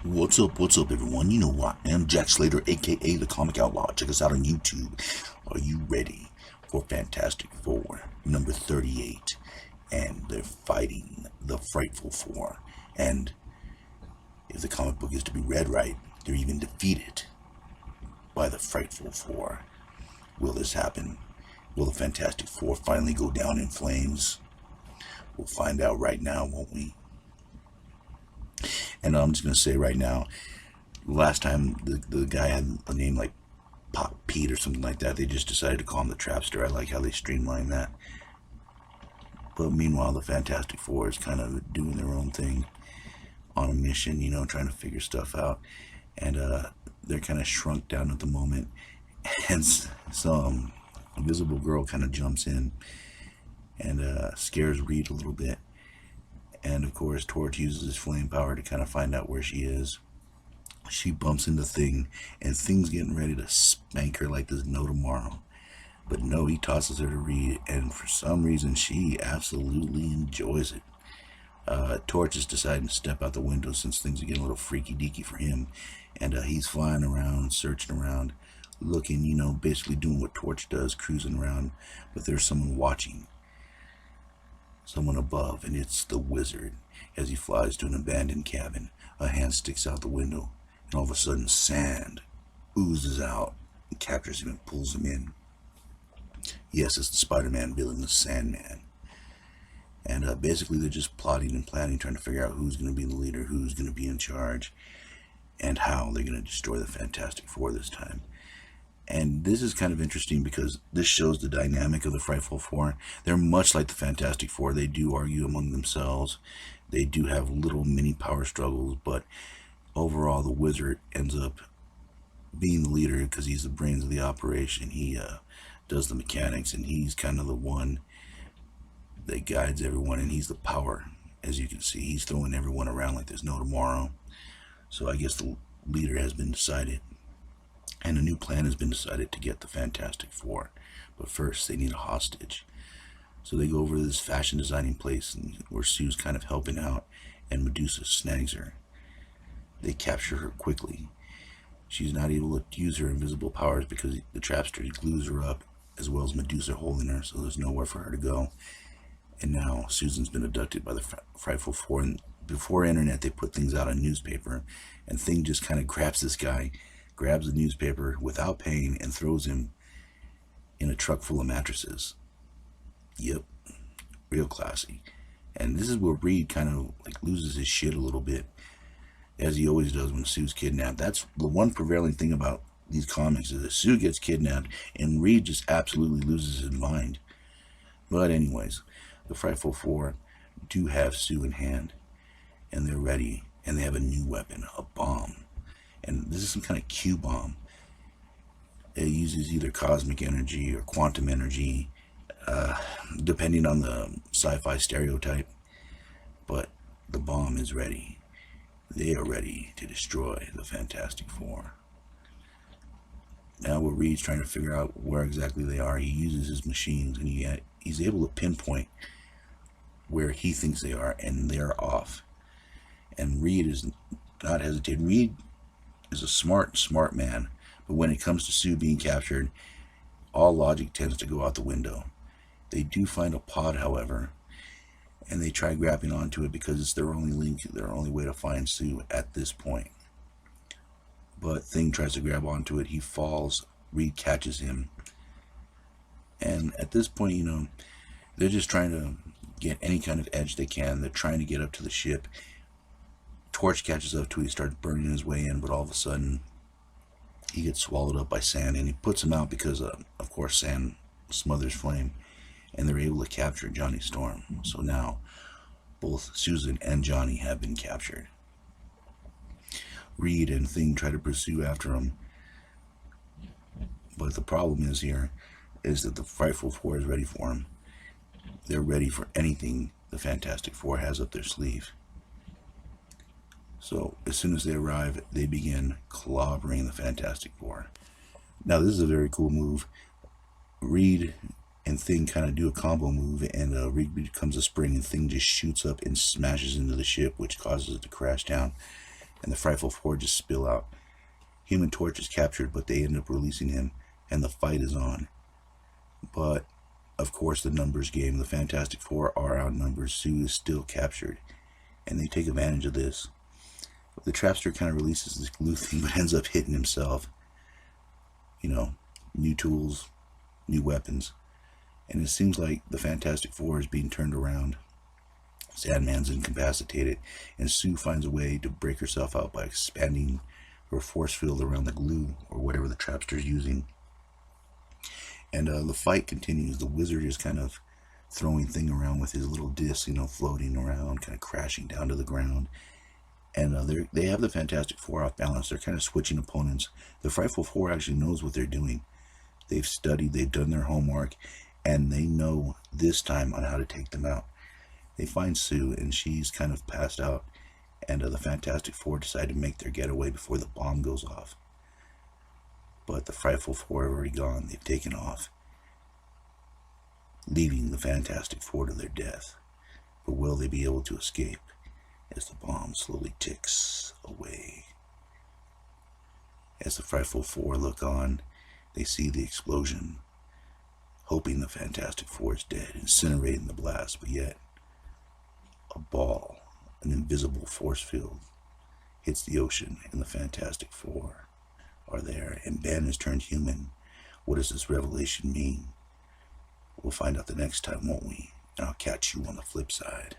What's up, everyone? You know who I am, Jack Slater, aka the Comic Outlaw. Check us out on YouTube. Are you ready for Fantastic Four number 38? And they're fighting the Frightful Four. And if the comic book is to be read right, they're even defeated by the Frightful Four. Will this happen? Will the Fantastic Four finally go down in flames? We'll find out right now, won't we? And I'm just going to say right now, last time the guy had a name like Pop Pete or something like that. They just decided to call him the Trapster. I like how they streamlined that. But meanwhile, the Fantastic Four is kind of doing their own thing on a mission, trying to figure stuff out. And they're kind of shrunk down at the moment. And some invisible girl kind of jumps in and scares Reed a little bit. And of course, Torch uses his flame power to kind of find out where she is. She bumps into Thing, and Thing's getting ready to spank her like there's no tomorrow. But no, he tosses her to Reed, and for some reason, she absolutely enjoys it. Torch is deciding to step out the window since things are getting a little freaky deaky for him. And he's flying around, searching around, looking, basically doing what Torch does, cruising around. But there's someone watching. Someone above, and it's the Wizard. As he flies to an abandoned cabin, a hand sticks out the window, and all of a sudden sand oozes out and captures him and pulls him in. Yes, it's the Spider-Man villain, the Sandman. And basically they're just plotting and planning, trying to figure out who's going to be the leader, who's going to be in charge, and how they're going to destroy the Fantastic Four this time. And this is kind of interesting because this shows the dynamic of the Frightful Four. They're much like the Fantastic Four. They do argue among themselves. They do have little mini power struggles, but overall the Wizard ends up being the leader because he's the brains of the operation. He does the mechanics, and he's kind of the one that guides everyone, and he's the power. As you can see, he's throwing everyone around like there's no tomorrow. So I guess the leader has been decided. And a new plan has been decided to get the Fantastic Four. But first, they need a hostage. So they go over to this fashion designing place where Sue's kind of helping out, and Medusa snags her. They capture her quickly. She's not able to use her invisible powers because the Trapster glues her up, as well as Medusa holding her, so there's nowhere for her to go. And now Susan's been abducted by the Frightful Four. And before internet, they put things out on newspaper, and Thing just kind of grabs this guy, grabs the newspaper without paying, and throws him in a truck full of mattresses. Yep, real classy. And this is where Reed kind of like loses his shit a little bit, as he always does when Sue's kidnapped. That's the one prevailing thing about these comics, is that Sue gets kidnapped and Reed just absolutely loses his mind. But anyways, the Frightful Four do have Sue in hand, and they're ready, and they have a new weapon, a bomb. And this is some kind of Q bomb. It uses either cosmic energy or quantum energy, depending on the sci-fi stereotype. But the bomb is ready. They are ready to destroy the Fantastic Four. Now where Reed's trying to figure out where exactly they are, he uses his machines, and he's able to pinpoint where he thinks they are, and they're off. And Reed is not hesitating. Reed is a smart man, but when it comes to Sue being captured, all logic tends to go out the window. They do find a pod, however, and they try grabbing onto it because it's their only link, their only way to find Sue at this point. But Thing tries to grab onto it. He falls. Reed catches him. And at this point, they're just trying to get any kind of edge they can. They're trying to get up to the ship. Torch catches up to it. He starts burning his way in, but all of a sudden, he gets swallowed up by sand, and he puts him out because, of course, sand smothers flame, and they're able to capture Johnny Storm. So now, both Susan and Johnny have been captured. Reed and Thing try to pursue after him, but the problem is that the Frightful Four is ready for him. They're ready for anything the Fantastic Four has up their sleeve. So as soon as they arrive, they begin clobbering the Fantastic Four. Now this is a very cool move. Reed and Thing kind of do a combo move, and Reed becomes a spring, and Thing just shoots up and smashes into the ship, which causes it to crash down. and the Frightful Four just spill out. Human Torch is captured, but they end up releasing him, and the fight is on. But, of course, the numbers game. The Fantastic Four are outnumbered. Sue is still captured, and they take advantage of this. The Trapster kind of releases this glue thing, but ends up hitting himself. You know, new tools, new weapons. And it seems like the Fantastic Four is being turned around. Sandman's incapacitated, and Sue finds a way to break herself out by expanding her force field around the glue, or whatever the Trapster's using. And the fight continues. The Wizard is kind of throwing thing around with his little disc, you know, floating around, kind of crashing down to the ground. And they have the Fantastic Four off balance. They're kind of switching opponents. The Frightful Four actually knows what they're doing. They've studied, they've done their homework, and they know this time on how to take them out. They find Sue, and she's kind of passed out, and the Fantastic Four decide to make their getaway before the bomb goes off. But the Frightful Four are already gone. They've taken off, leaving the Fantastic Four to their death. But will they be able to escape as the bomb slowly ticks away? As the Frightful Four look on, they see the explosion, hoping the Fantastic Four is dead, incinerating the blast, but yet a ball, an invisible force field, hits the ocean, and the Fantastic Four are there, and Ben has turned human. What does this revelation mean? We'll find out the next time, won't we? And I'll catch you on the flip side.